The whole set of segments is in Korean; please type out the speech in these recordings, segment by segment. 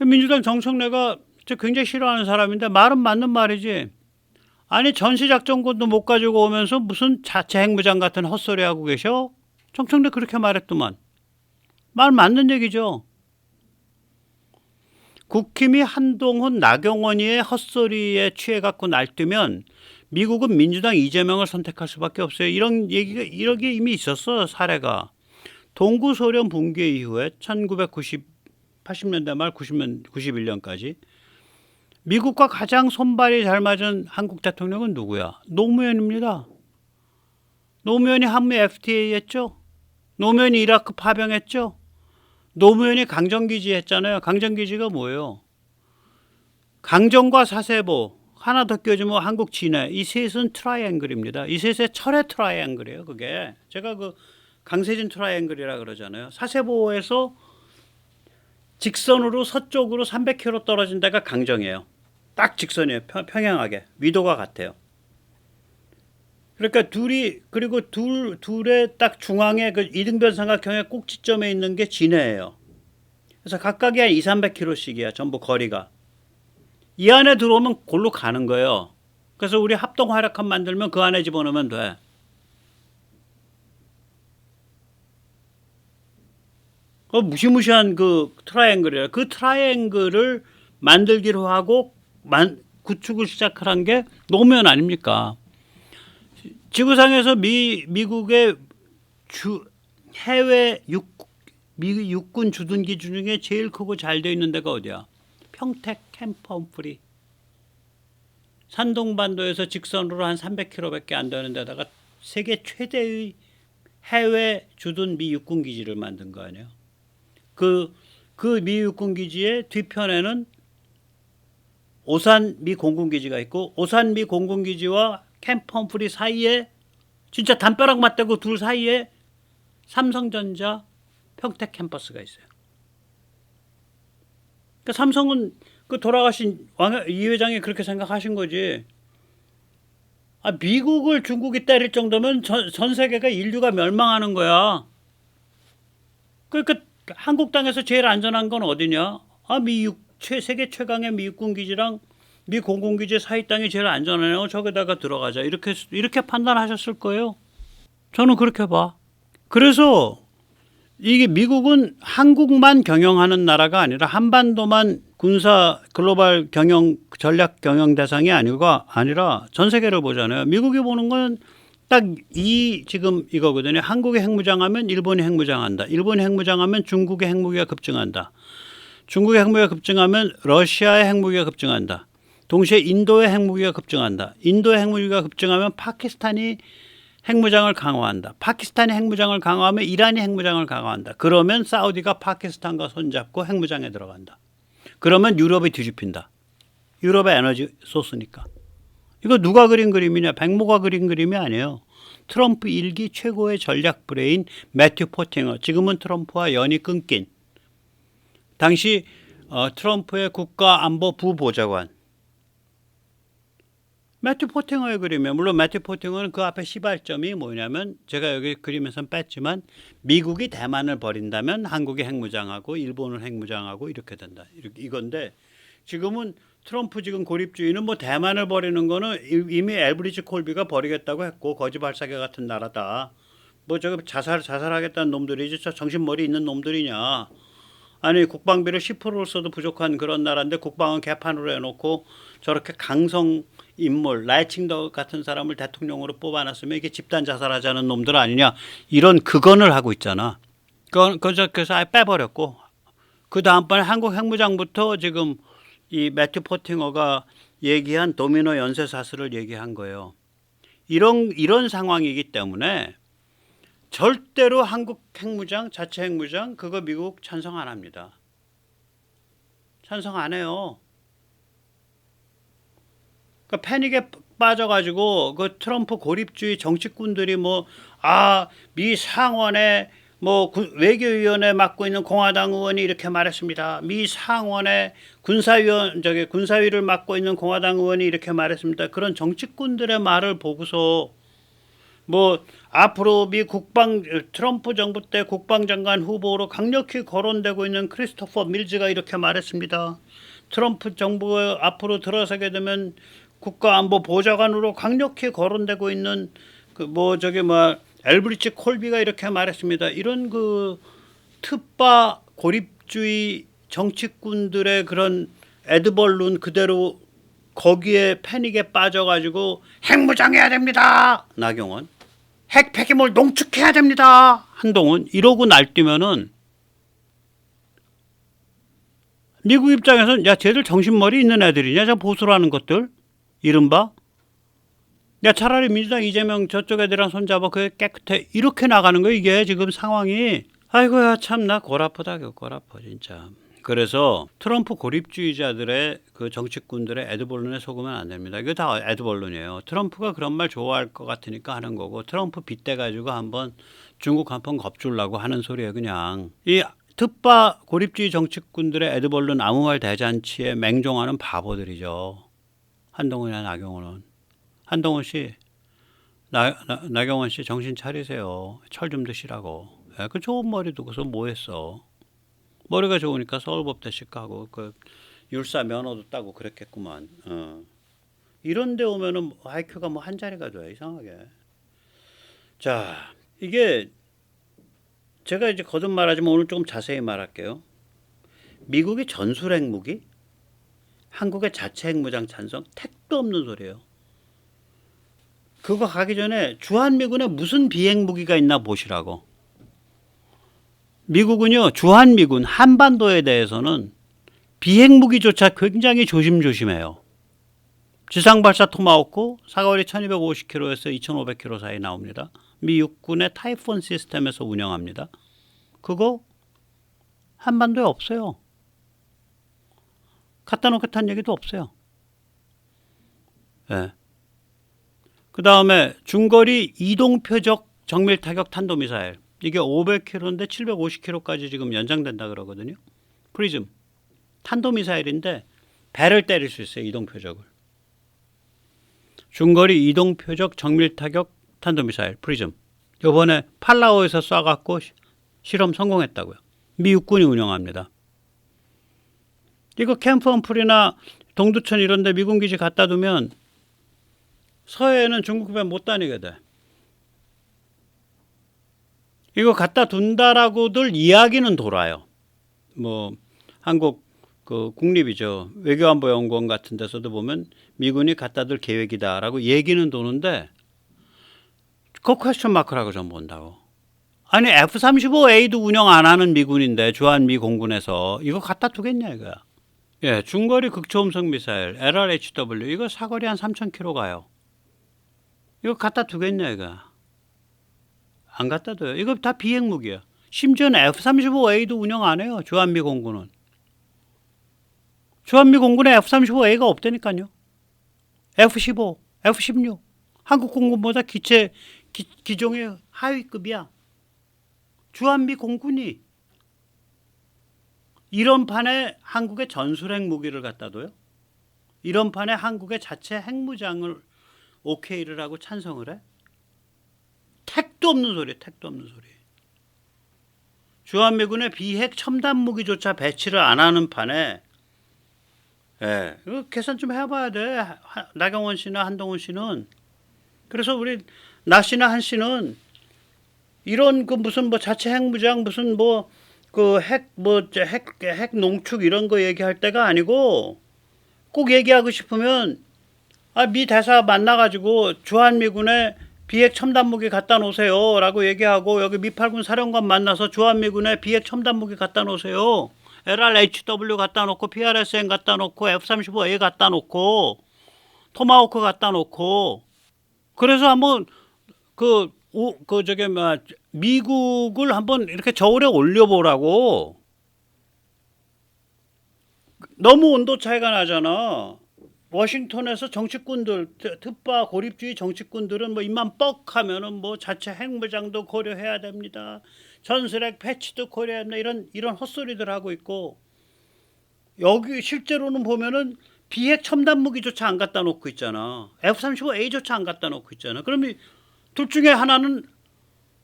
민주당 정청래가 저 굉장히 싫어하는 사람인데 말은 맞는 말이지. 아니 전시작전권도 못 가지고 오면서 무슨 자체 핵무장 같은 헛소리 하고 계셔? 정청래 그렇게 말했더만. 말 맞는 얘기죠. 국힘이 한동훈, 나경원이의 헛소리에 취해갖고 날뛰면 미국은 민주당 이재명을 선택할 수밖에 없어요. 이런 얘기가 이렇게 이미 있었어. 사례가. 동구소련 붕괴 이후에 1980년대 말 91년까지 미국과 가장 손발이 잘 맞은 한국 대통령은 누구야? 노무현입니다. 노무현이 한미 FTA 했죠. 노무현이 이라크 파병했죠. 노무현이 강정기지 했잖아요. 강정기지가 뭐예요? 강정과 사세보 하나 더 껴주면 한국 진해 이 셋은 트라이앵글입니다. 이 셋의 철의 트라이앵글이에요. 그게 제가 그 강세진 트라이앵글이라 그러잖아요. 사세보에서 직선으로 서쪽으로 300km 떨어진 데가 강정이에요. 딱 직선이에요. 평행하게 위도가 같아요. 그러니까 그리고 둘의 딱 중앙에 그 이등변 삼각형의 꼭지점에 있는 게 진해예요. 그래서 각각이 한 200~300km씩이야. 전부 거리가. 이 안에 들어오면 골로 가는 거예요. 그래서 우리 합동 활약함 만들면 그 안에 집어넣으면 돼. 그 무시무시한 그 트라이앵글이라. 그 트라이앵글을 만들기로 하고 구축을 시작한 게 노무현 아닙니까? 지구상에서 미국의 해외 육군 주둔기 중에 제일 크고 잘 되어 있는 데가 어디야? 평택 캠프 험프리. 산동반도에서 직선으로 한 300km밖에 안 되는 데다가 세계 최대의 해외 주둔 미 육군 기지를 만든 거 아니에요? 그 미 육군 기지의 뒤편에는 오산 미 공군 기지가 있고 오산 미 공군 기지와 캠프 험프리 사이에 진짜 담벼락 맞대고 둘 사이에 삼성전자 평택 캠퍼스가 있어요. 그러니까 삼성은 그 돌아가신 이 회장이 그렇게 생각하신 거지. 미국을 중국이 때릴 정도면 전 세계가 인류가 멸망하는 거야. 그러니까 한국 땅에서 제일 안전한 건 어디냐? 세계 최강의 미 육군 기지랑 미 공군 기지 사이 땅이 제일 안전하네요. 저기다가 들어가자. 이렇게 판단하셨을 거예요. 저는 그렇게 봐. 그래서 이게 미국은 한국만 경영하는 나라가 아니라 한반도만 군사 글로벌 전략 경영 대상이 아니라 전 세계를 보잖아요. 미국이 보는 건 딱 지금 이거거든요. 한국의 핵무장하면 일본이 핵무장한다. 일본이 핵무장하면 중국의 핵무기가 급증한다. 중국의 핵무기가 급증하면 러시아의 핵무기가 급증한다. 동시에 인도의 핵무기가 급증한다. 인도의 핵무기가 급증하면 파키스탄이 핵무장을 강화한다. 파키스탄이 핵무장을 강화하면 이란이 핵무장을 강화한다. 그러면 사우디가 파키스탄과 손잡고 핵무장에 들어간다. 그러면 유럽이 뒤집힌다. 유럽의 에너지 소스니까. 이거 누가 그린 그림이냐? 백모가 그린 그림이 아니에요. 트럼프 일기 최고의 전략 브레인 매튜 포팅어. 지금은 트럼프와 연이 끊긴. 당시 트럼프의 국가안보 부보좌관. 매튜 포팅어의 그림이에요. 물론 매튜 포팅어는 그 앞에 시발점이 뭐냐면 제가 여기 그림에선 뺐지만 미국이 대만을 버린다면 한국이 핵무장하고 일본을 핵무장하고 이렇게 된다. 이건데 지금은 트럼프 지금 고립주의는 뭐 대만을 버리는 거는 이미 엘브리지 콜비가 버리겠다고 했고 거지발사계 같은 나라다. 뭐 저기 자살하겠다는 놈들이지 저 정신머리 있는 놈들이냐. 아니 국방비를 10%를 써도 부족한 그런 나라인데 국방은 개판으로 해놓고 저렇게 강성 인물 라이칭더 같은 사람을 대통령으로 뽑아놨으면 이게 집단 자살하자는 놈들 아니냐. 이런 극언을 하고 있잖아. 그래서 아예 빼버렸고 그 다음번에 한국 핵무장부터 지금 이 매튜 포팅어가 얘기한 도미노 연쇄사슬을 얘기한 거예요. 이런 상황이기 때문에 절대로 한국 핵무장, 자체 핵무장 그거 미국 찬성 안 합니다. 찬성 안 해요. 그러니까 패닉에 빠져가지고 그 트럼프 고립주의 정치꾼들이 미 상원에 외교위원회 맡고 있는 공화당 의원이 이렇게 말했습니다. 미 상원에 군사위를 맡고 있는 공화당 의원이 이렇게 말했습니다. 그런 정치꾼들의 말을 보고서 뭐 앞으로 미 국방 트럼프 정부 때 국방장관 후보로 강력히 거론되고 있는 크리스토퍼 밀즈가 이렇게 말했습니다. 트럼프 정부가 앞으로 들어서게 되면 국가안보 보좌관으로 강력히 거론되고 있는 엘브리치 콜비가 이렇게 말했습니다. 이런 특바 고립주의 정치꾼들의 그런 에드벌룬 그대로 거기에 패닉에 빠져가지고 핵무장해야 됩니다. 나경원. 핵 폐기물 농축해야 됩니다. 한동훈. 이러고 날뛰면은 미국 입장에서는 야 쟤들 정신머리 있는 애들이냐 저 보수라는 것들 이른바 야 차라리 민주당 이재명 저쪽 애들이랑 손잡아 그게 깨끗해 이렇게 나가는 거 이게 지금 상황이 아이고야 참나 골 아프다 골 아파 진짜. 그래서 트럼프 고립주의자들의 그 정치꾼들의 에드벌룬에 속으면 안 됩니다. 이거 다 에드벌룬이에요. 트럼프가 그런 말 좋아할 것 같으니까 하는 거고 트럼프 빗대가지고 한번 중국 한번 겁주려고 하는 소리예요. 그냥 이 특바 고립주의 정치꾼들의 에드벌룬 아무 말 대잔치에 맹종하는 바보들이죠. 한동훈이나 나경원은. 한동훈 씨, 나경원 씨 정신 차리세요. 철 좀 드시라고. 그 좋은 머리 두고서 뭐 했어. 머리가 좋으니까 서울법대식 가고 그 율사 면허도 따고 그랬겠구만. 이런 데 오면은 IQ가 뭐 한 자리가 돼요. 이상하게. 자, 이게 제가 이제 거듭 말하지만 오늘 조금 자세히 말할게요. 미국이 전술 핵무기, 한국의 자체 핵무장 찬성, 택도 없는 소리예요. 그거 가기 전에 주한미군에 무슨 비핵무기가 있나 보시라고. 미국은요, 주한미군 한반도에 대해서는 비핵무기조차 굉장히 조심조심해요. 지상발사 토마호크 사거리 1250km에서 2500km 사이 나옵니다. 미 육군의 타이푼 시스템에서 운영합니다. 그거 한반도에 없어요. 갖다 놓겠다는 얘기도 없어요. 네. 그 다음에 중거리 이동표적 정밀타격 탄도미사일. 이게 500km인데 750km까지 지금 연장된다 그러거든요. 프리즘. 탄도미사일인데 배를 때릴 수 있어요. 이동표적을. 중거리 이동표적 정밀타격 탄도미사일 프리즘. 이번에 팔라오에서 쏴갖고 실험 성공했다고요. 미 육군이 운영합니다. 이거 캠프 험프리나 동두천 이런 데 미군 기지 갖다 두면 서해에는 중국배 못 다니게 돼. 이거 갖다 둔다라고들 이야기는 돌아요. 뭐 한국 그 국립이죠. 외교안보연구원 같은 데서도 보면 미군이 갖다 둘 계획이다라고 얘기는 도는데 그 퀘스천 마크라고 전 본다고. 아니 F-35A도 운영 안 하는 미군인데 주한미 공군에서 이거 갖다 두겠냐 이거야. 예, 중거리 극초음속 미사일 LRHW 이거 사거리 한 3,000km 가요. 이거 갖다 두겠냐 이거야. 안 갖다 둬요. 이거 다 비핵무기야. 심지어는 F-35A도 운영 안 해요. 주한미 공군은. 주한미 공군에 F-35A가 없다니까요. F-15, F-16. 한국 공군보다 기종의 하위급이야. 주한미 공군이. 이런 판에 한국의 전술핵 무기를 갖다 둬요? 이런 판에 한국의 자체 핵무장을 오케이를 하고 찬성을 해? 택도 없는 소리, 택도 없는 소리. 주한미군의 비핵 첨단 무기조차 배치를 안 하는 판에, 예, 이거 계산 좀 해봐야 돼. 나경원 씨나 한동훈 씨는. 그래서 우리 나 씨나 한 씨는 이런 그 무슨 뭐 자체 핵무장 무슨 뭐 그 핵 농축 이런 거 얘기할 때가 아니고 꼭 얘기하고 싶으면 미 대사 만나가지고 주한미군에 비핵 첨단 무기 갖다 놓으세요 라고 얘기하고 여기 미8군 사령관 만나서 주한미군에 비핵 첨단 무기 갖다 놓으세요. LRHW 갖다 놓고 PRSM 갖다 놓고 F-35A 갖다 놓고 토마호크 갖다 놓고 그래서 한번 미국을 한번 이렇게 저울에 올려보라고. 너무 온도 차이가 나잖아. 워싱턴에서 정치꾼들, 특바 고립주의 정치꾼들은 뭐 입만 뻑 하면은 뭐 자체 핵무장도 고려해야 됩니다. 전술핵 패치도 고려해야 됩니다. 이런 헛소리들 하고 있고 여기 실제로는 보면은 비핵 첨단 무기조차 안 갖다 놓고 있잖아. F-35A조차 안 갖다 놓고 있잖아. 그러면 둘 중에 하나는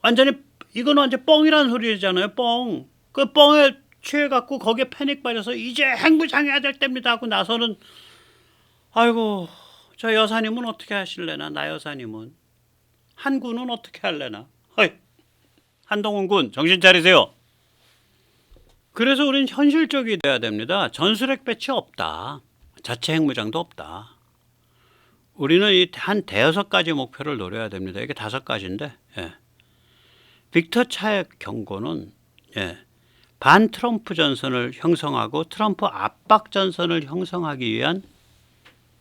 완전히 이거는 완전 뻥이라는 소리잖아요. 뻥. 그 뻥에 취해갖고 거기에 패닉 빠져서 이제 핵무장해야 될 때입니다 하고 나서는 아이고 저 여사님은 어떻게 하실래나 나 여사님은 한 군은 어떻게 할래나. 허이. 한동훈 군 정신 차리세요. 그래서 우리는 현실적이 돼야 됩니다. 전술핵 배치 없다. 자체 핵무장도 없다. 우리는 이 한 대여섯 가지 목표를 노려야 됩니다. 이게 다섯 가지인데 빅터 차의 경고는 반 트럼프 전선을 형성하고 트럼프 압박 전선을 형성하기 위한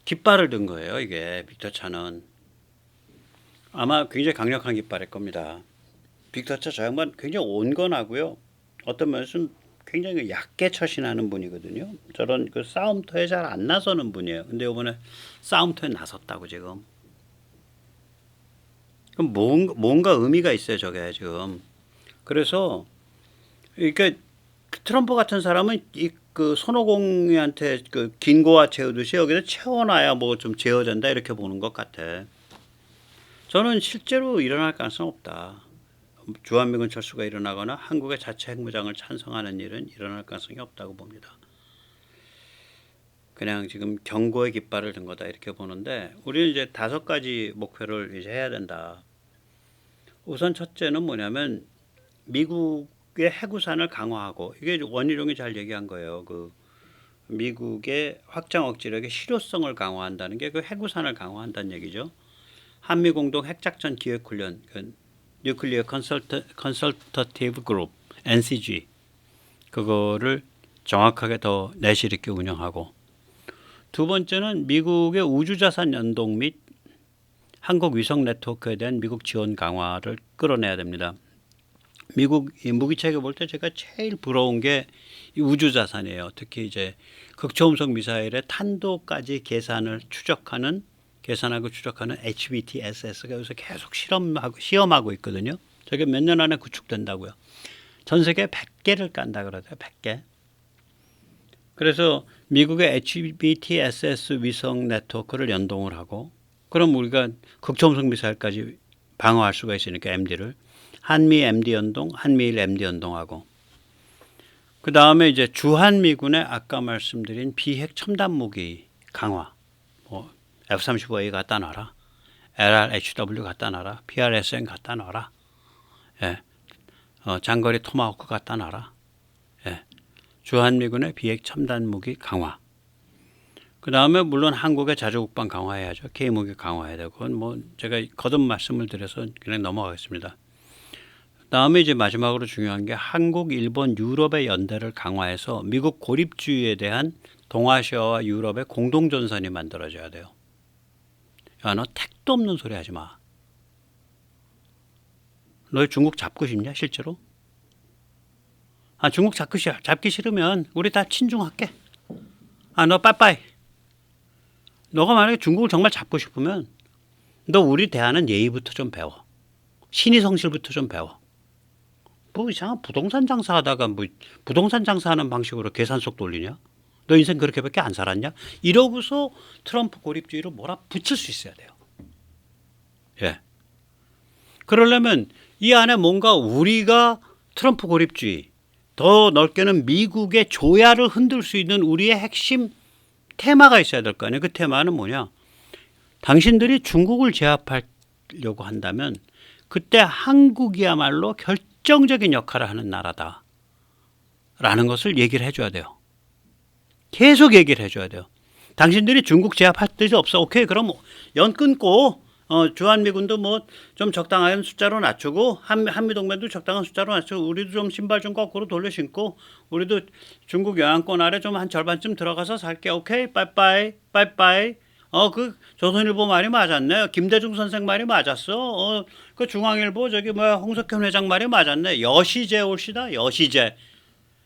깃발을 든 거예요. 이게 빅터 차는 아마 굉장히 강력한 깃발일 겁니다. 빅터 차 저 양반 굉장히 온건하고요. 어떤 면에서는 굉장히 얕게 처신하는 분이거든요. 저런 그 싸움터에 잘 안 나서는 분이에요. 근데 이번에 싸움터에 나섰다고 지금. 그럼 뭔가 의미가 있어요, 저게 지금. 그래서 그러니까 트럼프 같은 사람은 그 손오공한테 그 긴고와 채우듯이 여기다 채워놔야 뭐 좀 제어된다 이렇게 보는 것 같아. 저는 실제로 일어날 가능성 없다. 주한미군 철수가 일어나거나 한국의 자체 핵무장을 찬성하는 일은 일어날 가능성이 없다고 봅니다. 그냥 지금 경고의 깃발을 든 거다 이렇게 보는데 우리는 이제 다섯 가지 목표를 이제 해야 된다. 우선 첫째는 뭐냐면 미국의 핵우산을 강화하고 이게 원희룡이 잘 얘기한 거예요. 그 미국의 확장 억지력의 실효성을 강화한다는 게 그 핵우산을 강화한다는 얘기죠. 한미 공동 핵작전 기획훈련 그 뉴클리어 컨설터티브 그룹 NCG 그거를 정확하게 더 내실 있게 운영하고 두 번째는 미국의 우주자산 연동 및 한국 위성 네트워크에 대한 미국 지원 강화를 끌어내야 됩니다. 미국 무기체계 볼 때 제가 제일 부러운 게 이 우주자산이에요. 특히 이제 극초음속 미사일의 탄도까지 계산하고 추적하는 HBTSS가 여기서 계속 시험하고 있거든요. 저게 몇 년 안에 구축된다고요. 전 세계 100개를 깐다 그러대요. 100개. 그래서 미국의 HBTSS 위성 네트워크를 연동을 하고 그럼 우리가 극초음속 미사일까지 방어할 수가 있으니까 MD를 한미 MD 연동, 한미일 MD 연동하고 그 다음에 이제 주한미군의 아까 말씀드린 비핵 첨단 무기 강화 뭐 F-35A 갖다 놔라. LRHW 갖다 놔라. PRSM 갖다 놔라. 장거리 토마호크 갖다 놔라. 주한미군의 비핵 첨단 무기 강화. 그 다음에 물론 한국의 자주국방 강화해야죠. K무기 강화해야 되고 그건 뭐 제가 거듭 말씀을 드려서 그냥 넘어가겠습니다. 그 다음에 이제 마지막으로 중요한 게 한국, 일본, 유럽의 연대를 강화해서 미국 고립주의에 대한 동아시아와 유럽의 공동전선이 만들어져야 돼요. 야, 너 택도 없는 소리 하지 마. 너 중국 잡고 싶냐 실제로? 중국 잡기 싫으면 우리 다 친중할게. 너 빠빠이. 너가 만약에 중국을 정말 잡고 싶으면 너 우리 대하는 예의부터 좀 배워. 신의 성실부터 좀 배워. 뭐 이상한 부동산 장사하다가 뭐 부동산 장사하는 방식으로 계산속 돌리냐? 너 인생 그렇게밖에 안 살았냐? 이러고서 트럼프 고립주의로 몰아붙일 수 있어야 돼요. 그러려면 이 안에 뭔가 우리가 트럼프 고립주의 더 넓게는 미국의 조야를 흔들 수 있는 우리의 핵심 테마가 있어야 될 거 아니에요. 그 테마는 뭐냐? 당신들이 중국을 제압하려고 한다면 그때 한국이야말로 결정적인 역할을 하는 나라다. 라는 것을 얘기를 해줘야 돼요. 계속 얘기를 해줘야 돼요. 당신들이 중국 제압할 뜻이 없어. 오케이, 그럼 연 끊고 주한미군도 뭐 좀 적당한 숫자로 낮추고 한미동맹도 적당한 숫자로 낮추고 우리도 좀 신발 좀 거꾸로 돌려 신고 우리도 중국 영향권 아래 좀 한 절반쯤 들어가서 살게. 오케이, 빠이빠이, 빠이빠이. 그 조선일보 말이 맞았네. 김대중 선생 말이 맞았어. 그 중앙일보 저기 뭐야 홍석현 회장 말이 맞았네. 여시제 올시다. 여시제.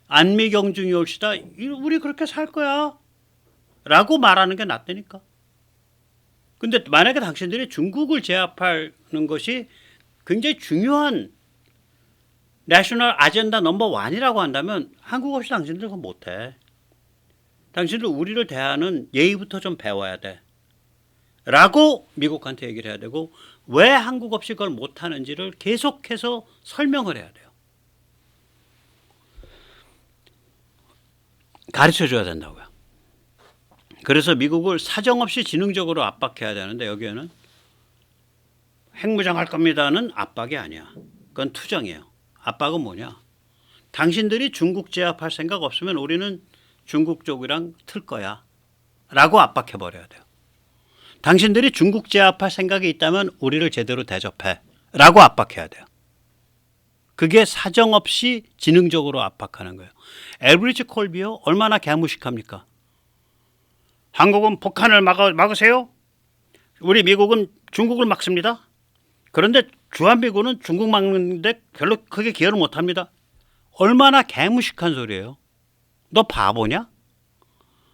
안미경중이 올시다. 우리 그렇게 살 거야. 라고 말하는 게 낫다니까. 근데 만약에 당신들이 중국을 제압하는 것이 굉장히 중요한 내셔널 아젠다 넘버 1이라고 한다면 한국 없이 당신들 그거 못해. 당신들 우리를 대하는 예의부터 좀 배워야 돼. 라고 미국한테 얘기를 해야 되고 왜 한국 없이 그걸 못하는지를 계속해서 설명을 해야 돼요. 가르쳐줘야 된다고요. 그래서 미국을 사정없이 지능적으로 압박해야 되는데 여기에는 핵무장할 겁니다는 압박이 아니야. 그건 투정이에요. 압박은 뭐냐? 당신들이 중국 제압할 생각 없으면 우리는 중국 쪽이랑 틀 거야. 라고 압박해버려야 돼요. 당신들이 중국 제압할 생각이 있다면 우리를 제대로 대접해. 라고 압박해야 돼요. 그게 사정없이 지능적으로 압박하는 거예요. 엘브리지 콜비요? 얼마나 개무식합니까? 한국은 북한을 막으세요? 우리 미국은 중국을 막습니다. 그런데 주한미군은 중국 막는데 별로 크게 기여를 못합니다. 얼마나 개무식한 소리예요. 너 바보냐?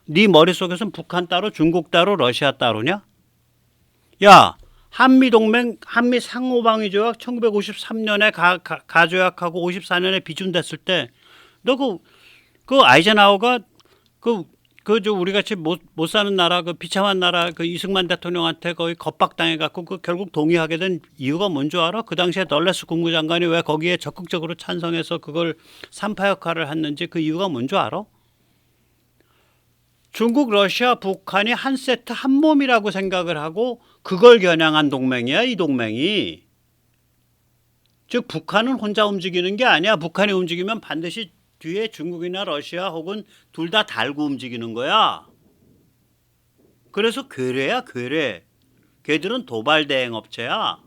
네 머릿속에서는 북한 따로 중국 따로 러시아 따로냐? 야, 한미동맹 한미 상호방위조약 1953년에 가조약하고 54년에 비준됐을 때 너 그 아이젠하워가 저 우리 같이 못 사는 나라 그 비참한 나라 그 이승만 대통령한테 거의 겁박당해 갖고 그 결국 동의하게 된 이유가 뭔 줄 알아? 그 당시에 널레스 국무장관이 왜 거기에 적극적으로 찬성해서 그걸 삼파 역할을 했는지 그 이유가 뭔 줄 알아? 중국, 러시아, 북한이 한 세트 한 몸이라고 생각을 하고 그걸 겨냥한 동맹이야, 이 동맹이. 즉 북한은 혼자 움직이는 게 아니야. 북한이 움직이면 반드시 뒤에 중국이나 러시아 혹은 둘 다 달고 움직이는 거야. 그래서 괴뢰야, 괴뢰. 걔들은 도발 대행 업체야.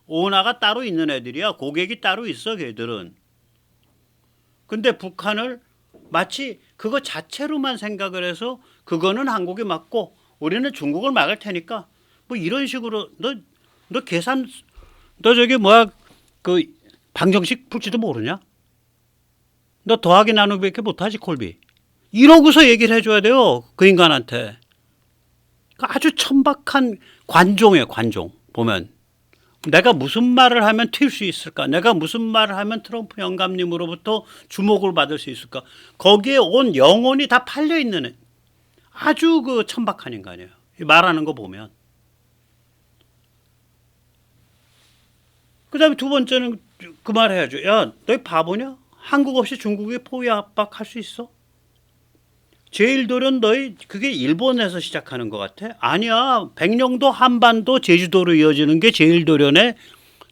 오너가 따로 있는 애들이야. 고객이 따로 있어, 걔들은. 근데 북한을 마치 그거 자체로만 생각을 해서 그거는 한국이 막고 우리는 중국을 막을 테니까 뭐 이런 식으로 너 계산 너 저기 뭐야 그 방정식 풀지도 모르냐? 너 더하기 나누기밖에 못하지 콜비. 이러고서 얘기를 해줘야 돼요. 그 인간한테. 아주 천박한 관종이에요. 관종. 보면. 내가 무슨 말을 하면 튈 수 있을까? 내가 무슨 말을 하면 트럼프 영감님으로부터 주목을 받을 수 있을까? 거기에 온 영혼이 다 팔려있는 애. 아주 그 천박한 인간이에요. 말하는 거 보면. 그 다음에 두 번째는 그 말 해야죠. 야, 너희 바보냐? 한국 없이 중국에 포위 압박할 수 있어? 제일도련 너희 그게 일본에서 시작하는 것 같아? 아니야. 백령도 한반도 제주도로 이어지는 게 제일도련의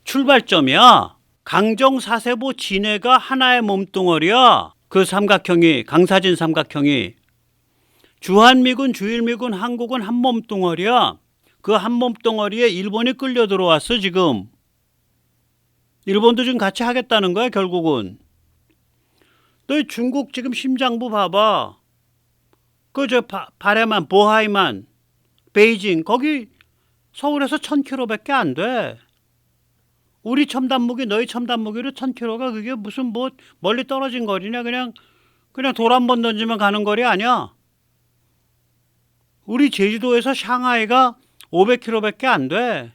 출발점이야. 강정 사세보 진해가 하나의 몸뚱어리야. 그 삼각형이 강사진 삼각형이 주한미군 주일미군 한국은 한 몸뚱어리야. 그 한 몸뚱어리에 일본이 끌려 들어왔어 지금. 일본도 지금 같이 하겠다는 거야 결국은. 너희 중국 지금 심장부 봐봐. 그저 바레만, 보하이만, 베이징 거기 서울에서 1000km밖에 안 돼. 우리 첨단 무기, 너희 첨단 무기로 1000km가 그게 무슨 뭐 멀리 떨어진 거리냐? 그냥 돌 한 번 던지면 가는 거리 아니야. 우리 제주도에서 샹하이가 500km밖에 안 돼.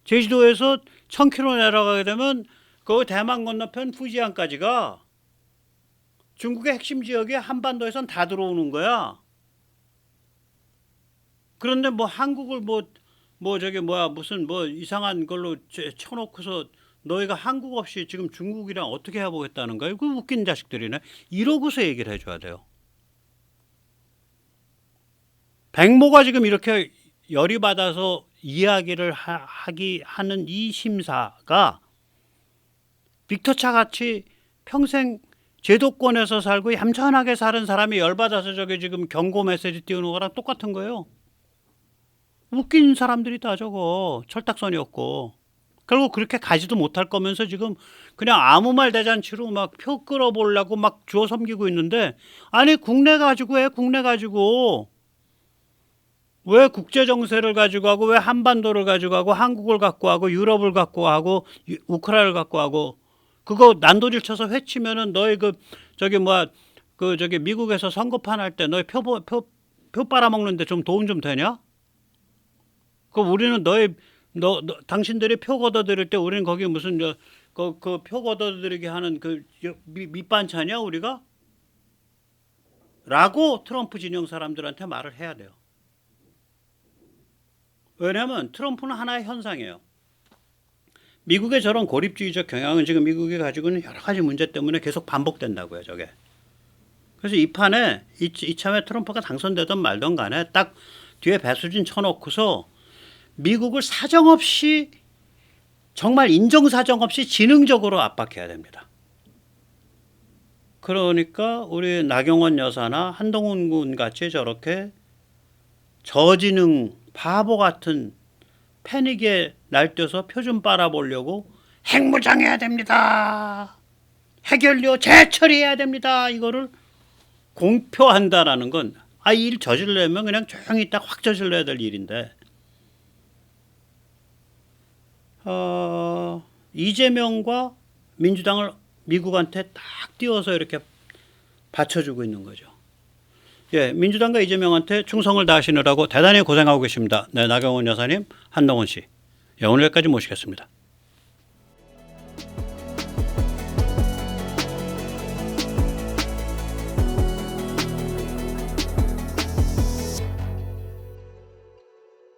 제주도에서 1000km 내려가게 되면 그 대만 건너편 푸지안까지 가. 중국의 핵심 지역에 한반도에선 다 들어오는 거야. 그런데 뭐 한국을 뭐 저기 뭐야 무슨 뭐 이상한 걸로 쳐놓고서 너희가 한국 없이 지금 중국이랑 어떻게 해보겠다는 거야? 그 웃긴 자식들이네. 이러고서 얘기를 해줘야 돼요. 백모가 지금 이렇게 열이 받아서 이야기를 하는 이 심사가 빅터 차 같이 평생 제도권에서 살고 얌전하게 사는 사람이 열받아서 저게 지금 경고 메시지 띄우는 거랑 똑같은 거예요. 웃긴 사람들이 다 저거 철딱선이었고 결국 그렇게 가지도 못할 거면서 지금 그냥 아무 말 대잔치로 막 표 끌어보려고 막 주워 섬기고 있는데 아니 국내 가지고 해 국내 가지고 왜 국제정세를 가지고 하고 왜 한반도를 가지고 하고 한국을 갖고 하고 유럽을 갖고 하고 우크라이나를 갖고 하고 그거 난도질 쳐서 회치면은 너희 그 저기 뭐야 그 저기 미국에서 선거판 할 때 너희 표 빨아먹는데 좀 도움 좀 되냐? 그 우리는 당신들이 표 걷어들일 때 우리는 거기 무슨 그 표 걷어들이게 하는 그 밑반찬이야 우리가? 라고 트럼프 진영 사람들한테 말을 해야 돼요. 왜냐하면 트럼프는 하나의 현상이에요. 미국의 저런 고립주의적 경향은 지금 미국이 가지고 있는 여러 가지 문제 때문에 계속 반복된다고요, 저게. 그래서 이 판에 이참에 트럼프가 당선되든 말든 간에 딱 뒤에 배수진 쳐놓고서 미국을 사정없이 정말 인정사정 없이 지능적으로 압박해야 됩니다. 그러니까 우리 나경원 여사나 한동훈 군 같이 저렇게 저지능 바보 같은 패닉에 날뛰어서 표 좀 빨아보려고 핵무장해야 됩니다. 핵연료 재처리해야 됩니다. 이거를 공표한다라는 건 이 일 저지르려면 그냥 조용히 딱 확 저질러야 될 일인데 이재명과 민주당을 미국한테 딱 띄워서 이렇게 받쳐주고 있는 거죠. 예, 민주당과 이재명한테 충성을 다하시느라고 대단히 고생하고 계십니다. 네, 나경원 여사님, 한동훈 씨. 예, 오늘 여기까지 모시겠습니다.